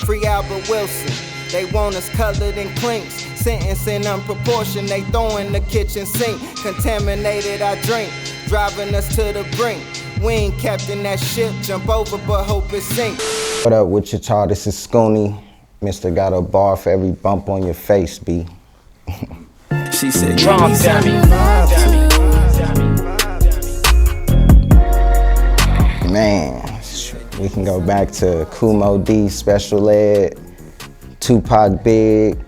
Free Albert Wilson. They want us colored in clinks. Sentence in unproportion, they throw in the kitchen sink. Contaminated our drink, driving us to the brink. We ain't captain that ship, jump over but hope it sink. What up with y'all? This is Scooney. Mr. Got a bar for every bump on your face, B. She said, drop dummy. Man, we can go back to Kumo D, Special Ed, Tupac Big,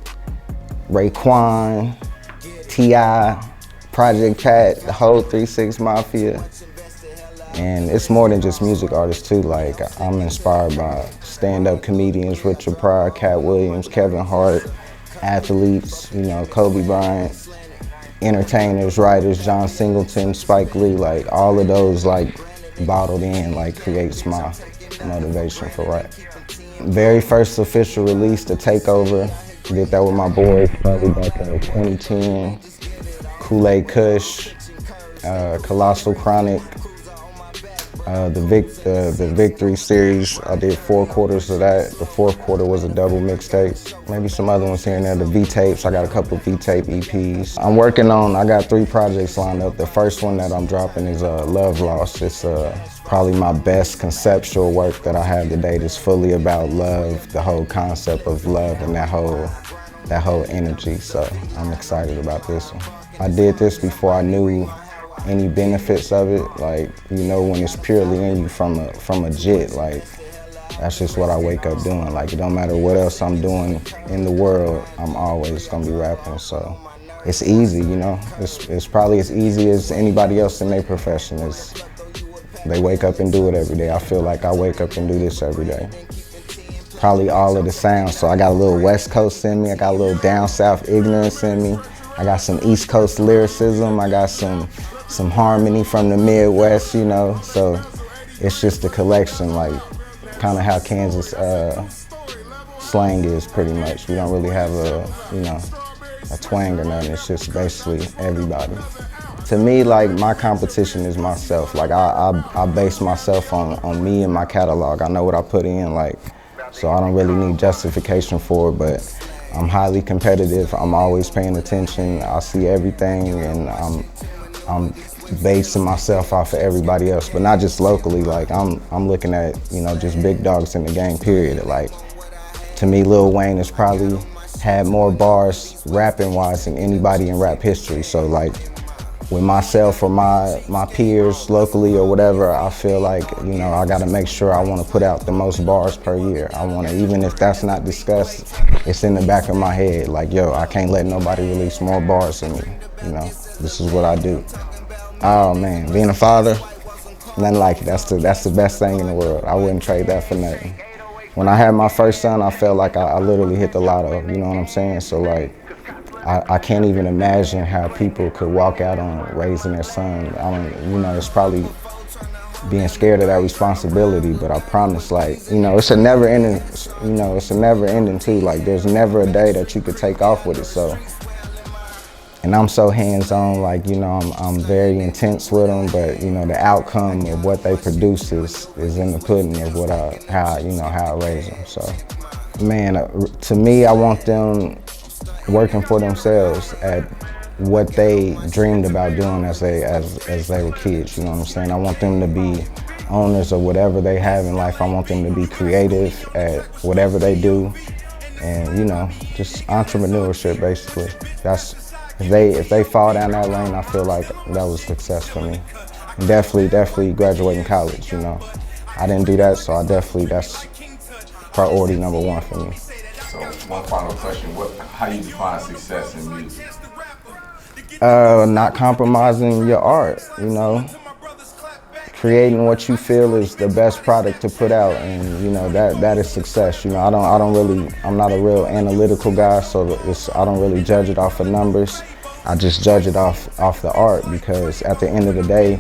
Raekwon, T.I., Project Pat, the whole 3-6 Mafia. And it's more than just music artists too. Like, I'm inspired by stand-up comedians, Richard Pryor, Cat Williams, Kevin Hart, athletes, you know, Kobe Bryant, entertainers, writers, John Singleton, Spike Lee, like all of those like bottled in like creates my motivation for rap. Very first official release, The Takeover, did that with my boys probably back in 2010. Kool-Aid Kush, Colossal Chronic, the Victory series, I did 4 quarters of that. The 4th quarter was a double mixtape. Maybe some other ones here and there, the V-tapes. I got a couple V-tape EPs. I got 3 projects lined up. The first one that I'm dropping is Love Lost. It's probably my best conceptual work that I have to date. It's fully about love, the whole concept of love and that whole energy. So I'm excited about this one. I did this before I knew any benefits of it, like, you know, when it's purely in you from a jit, like, that's just what I wake up doing. Like, it don't matter what else I'm doing in the world, I'm always gonna be rapping. So it's easy, you know. It's probably as easy as anybody else in their profession. They wake up and do it every day. I feel like I wake up and do this every day. Probably all of the sounds. So I got a little West Coast in me, I got a little down South ignorance in me, I got some East Coast lyricism, I got some harmony from the Midwest, you know, so it's just a collection, like kind of how Kansas slang is pretty much. We don't really have a twang or nothing, it's just basically everybody. To me, like, my competition is myself. Like, I base myself on me and my catalog. I know what I put in, like, so I don't really need justification for it, but I'm highly competitive, I'm always paying attention, I see everything, and I'm basing myself off of everybody else, but not just locally. Like, I'm looking at, you know, just big dogs in the game, period. Like, to me, Lil Wayne has probably had more bars rapping wise than anybody in rap history. So like, with myself or my peers locally or whatever, I feel like, you know, I gotta make sure I wanna put out the most bars per year. I wanna, even if that's not discussed, it's in the back of my head. Like, yo, I can't let nobody release more bars than me, you know? This is what I do. Oh man, being a father, nothing like it. That's the best thing in the world. I wouldn't trade that for nothing. When I had my first son, I felt like I literally hit the lotto, you know what I'm saying? So like, I can't even imagine how people could walk out on raising their son. You know, it's probably being scared of that responsibility, but I promise, like, you know, it's a never ending too. Like, there's never a day that you could take off with it, so. And I'm so hands-on, like, you know, I'm very intense with them, but, you know, the outcome of what they produce is in the pudding of how I raise them, so. Man, to me, I want them working for themselves at what they dreamed about doing as they were kids, you know what I'm saying? I want them to be owners of whatever they have in life. I want them to be creative at whatever they do, and, you know, just entrepreneurship, basically. If they fall down that lane, I feel like that was success for me. And definitely graduating college, you know. I didn't do that, so that's priority number 1 for me. So one final question, how do you define success in music? Not compromising your art, you know. Creating what you feel is the best product to put out, and, you know, that is success. You know, I'm not a real analytical guy, so I don't really judge it off of numbers. I just judge it off the art, because at the end of the day,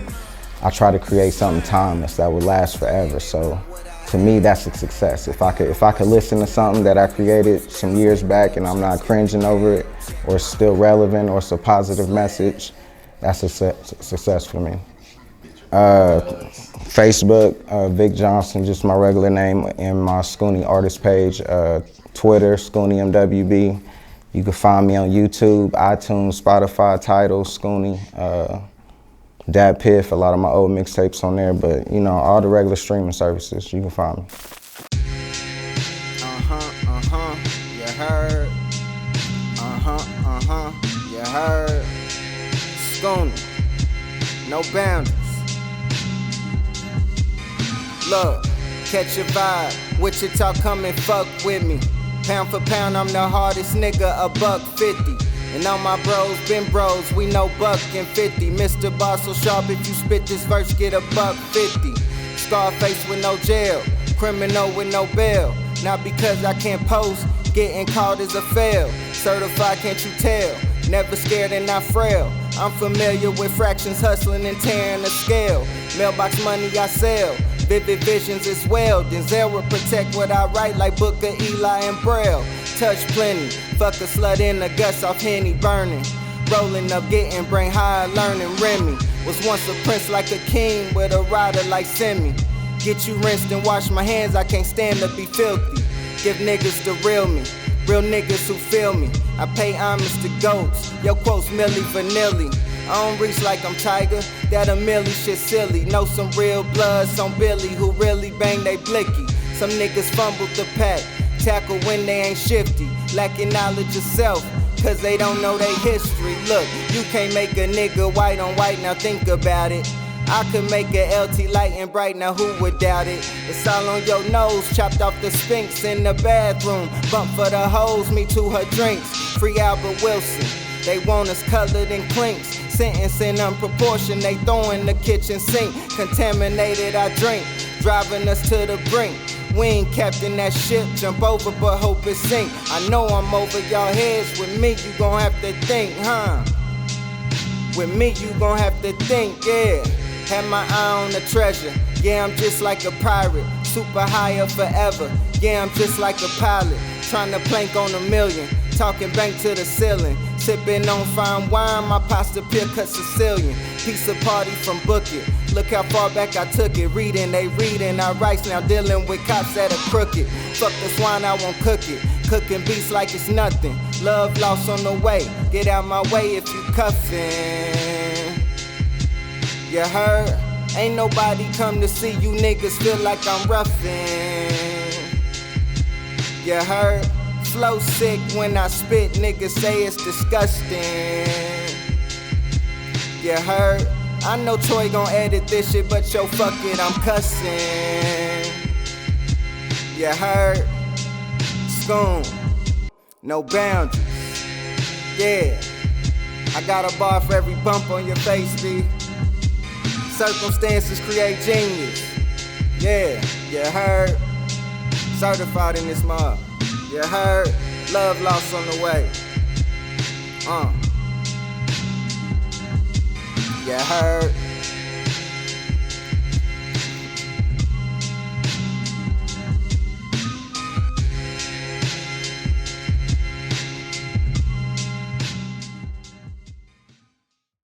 I try to create something timeless that will last forever. So to me, that's a success. If I could listen to something that I created some years back and I'm not cringing over it, or it's still relevant, or it's a positive message, that's a success for me. Facebook, Vic Johnson, just my regular name, and my Scooney artist page. Twitter, Scooney MWB. You can find me on YouTube, iTunes, Spotify, Tidal, Scooney, Dad Piff, a lot of my old mixtapes on there, but you know, all the regular streaming services, you can find me. You heard. You heard. Scooney, no boundaries. Look, catch your vibe. Wichita, come and fuck with me. Pound for pound, I'm the hardest nigga, $150. And all my bros been bros, we know buck and 50. Mr. Boss so sharp, if you spit this verse, get $150. Scarface with no jail, criminal with no bail. Not because I can't post, getting caught is a fail. Certified, can't you tell? Never scared and not frail. I'm familiar with fractions, hustling and tearing the scale. Mailbox money I sell, vivid visions as well. Denzel will protect what I write like Booker, Eli, and Braille. Touch plenty, fuck a slut in the guts off Henny burning. Rolling up, getting brain high, learning Remy. Was once a prince like a king with a rider like Simi. Get you rinsed and wash my hands, I can't stand to be filthy. Give niggas the real me, real niggas who feel me. I pay homage to goats, your quotes Milli Vanilli. I don't reach like I'm Tiger, that a Millie shit silly. Know some real bloods on Billy who really bang they blicky. Some niggas fumbled the pack, tackle when they ain't shifty. Lacking knowledge of self, cause they don't know their history. Look, you can't make a nigga white on white, now think about it. I could make a LT light and bright, now who would doubt it? It's all on your nose, chopped off the Sphinx in the bathroom. Bump for the hoes, me to her drinks. Free Albert Wilson, they want us colored in clinks. Sentencing unproportioned, they throwing the kitchen sink. Contaminated I drink, driving us to the brink. We ain't captain that ship, jump over but hope it sink. I know I'm over y'all heads, with me you gon' have to think, huh? With me you gon' have to think, yeah. Had my eye on the treasure, yeah, I'm just like a pirate. Super higher forever, yeah, I'm just like a pilot. Tryna plank on $1 million, talking bank to the ceiling. Sipping on fine wine, my pasta pure cut Sicilian. Pizza party from Book It, look how far back I took it. Reading, they reading, I write now dealing with cops that are crooked. Fuck the swine, I won't cook it. Cooking beats like it's nothing. Love lost on the way, get out my way if you cuffin'. You heard? Ain't nobody come to see you niggas feel like I'm ruffin'. You heard? Flow sick when I spit, niggas say it's disgusting. You heard? I know Toy gon' edit this shit, but yo, fuck it, I'm cussin'. You heard? Scoon, no boundaries. Yeah, I got a bar for every bump on your face, B. Circumstances create genius. Yeah, you heard? Certified in this mob. You heard? Love lost on the way. You heard?